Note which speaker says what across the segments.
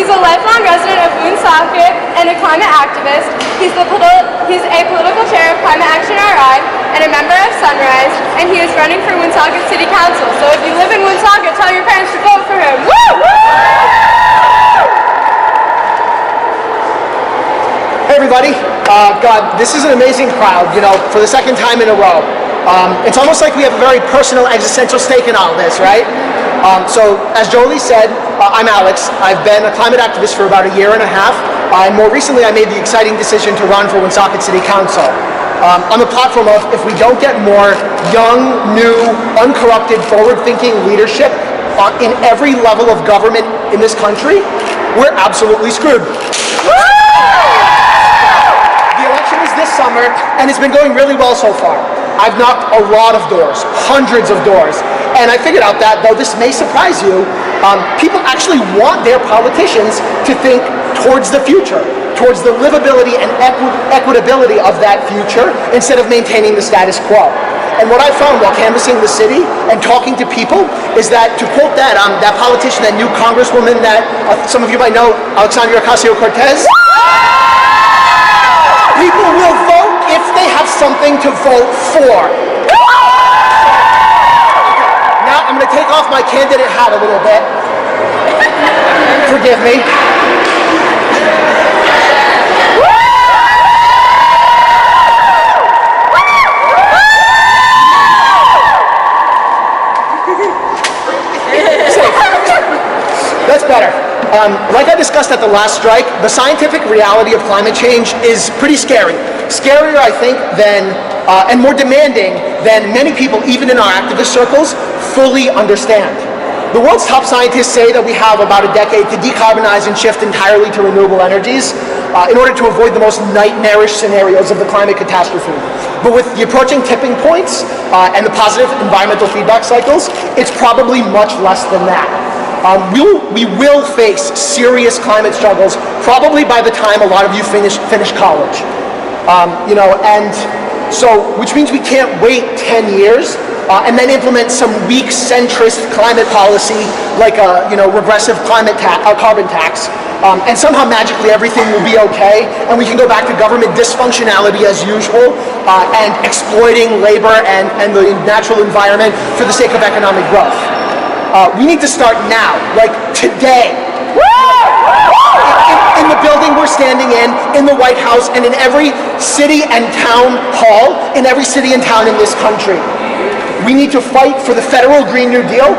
Speaker 1: He's a lifelong resident of Woonsocket and a climate activist. He's a political chair of Climate Action RI and a member of Sunrise, and he is running for Woonsocket City Council. So if you live in Woonsocket, tell your parents to vote for him. Woo!
Speaker 2: Hey everybody, God, this is an amazing crowd, you know, for the second time in a row. It's almost like we have a very personal, existential stake in all this, right? So, as Jolie said, I'm Alex. I've been a climate activist for about a year and a half. And more recently, I made the exciting decision to run for Woonsocket City Council. On the platform of, if we don't get more young, new, uncorrupted, forward-thinking leadership in every level of government in this country, we're absolutely screwed. The election is this summer, and it's been going really well so far. I've knocked a lot of doors, hundreds of doors, and I figured out that, though this may surprise you, people actually want their politicians to think towards the future, towards the livability and equitability of that future, instead of maintaining the status quo. And what I found while canvassing the city and talking to people is that, to quote that politician, that new congresswoman that some of you might know, Alexandria Ocasio-Cortez, people will vote if they have something to vote for. Now I'm going to take off my candidate hat a little bit. Forgive me. That's better. Like I discussed at the last strike, the scientific reality of climate change is pretty scary. Scarier, I think, than, and more demanding than many people, even in our activist circles, fully understand. The world's top scientists say that we have about a decade to decarbonize and shift entirely to renewable energies in order to avoid the most nightmarish scenarios of the climate catastrophe. But with the approaching tipping points and the positive environmental feedback cycles, it's probably much less than that. We will face serious climate struggles probably by the time a lot of you finish college. And so, which means we can't wait 10 years and then implement some weak centrist climate policy like a regressive carbon tax, and somehow magically everything will be okay and we can go back to government dysfunctionality as usual and exploiting labor and the natural environment for the sake of economic growth. We need to start now, like today. In the building we're standing in the White House, and in every city and town hall, in every city and town in this country. We need to fight for the federal Green New Deal,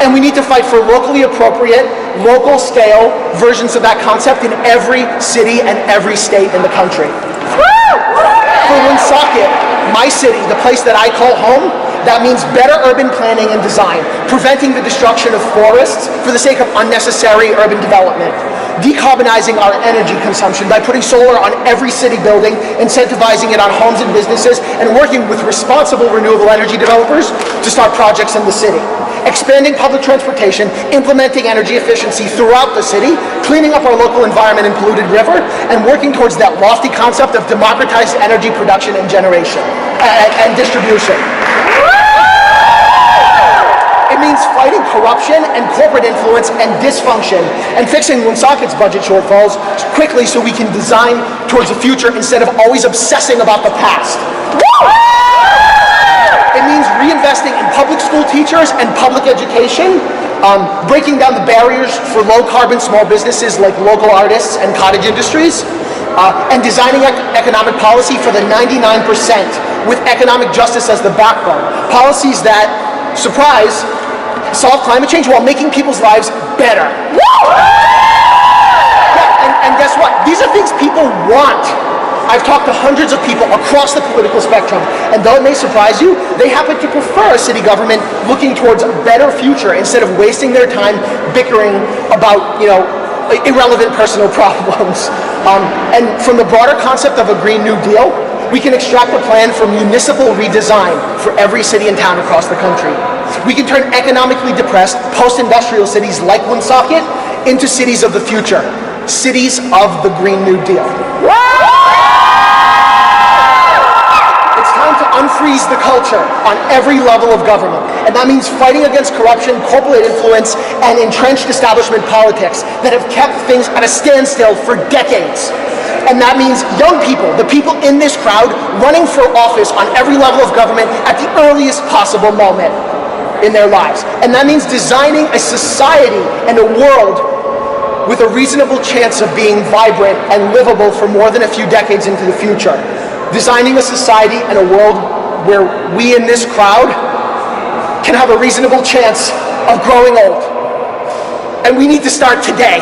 Speaker 2: and we need to fight for locally appropriate, local scale versions of that concept in every city and every state in the country. For Woonsocket, my city, the place that I call home, that means better urban planning and design, preventing the destruction of forests for the sake of unnecessary urban development, decarbonizing our energy consumption by putting solar on every city building, incentivizing it on homes and businesses, and working with responsible renewable energy developers to start projects in the city. Expanding public transportation, implementing energy efficiency throughout the city, cleaning up our local environment and polluted river, and working towards that lofty concept of democratized energy production and generation and distribution. It means fighting corruption and corporate influence and dysfunction and fixing Woonsocket's budget shortfalls quickly so we can design towards the future instead of always obsessing about the past. It means reinvesting in public school teachers and public education, breaking down the barriers for low-carbon small businesses like local artists and cottage industries, and designing economic policy for the 99% with economic justice as the backbone. Policies that, surprise, solve climate change while making people's lives better. Yeah, and guess what? These are things people want. I've talked to hundreds of people across the political spectrum, and though it may surprise you, they happen to prefer a city government looking towards a better future instead of wasting their time bickering about, irrelevant personal problems. And from the broader concept of a Green New Deal, we can extract a plan for municipal redesign for every city and town across the country. We can turn economically depressed post-industrial cities like Woonsocket into cities of the future, cities of the Green New Deal. It's time to unfreeze freeze the culture on every level of government. And that means fighting against corruption, corporate influence, and entrenched establishment politics that have kept things at a standstill for decades. And that means young people, the people in this crowd, running for office on every level of government at the earliest possible moment in their lives. And that means designing a society and a world with a reasonable chance of being vibrant and livable for more than a few decades into the future. Designing a society and a world where we in this crowd can have a reasonable chance of growing old. And we need to start today.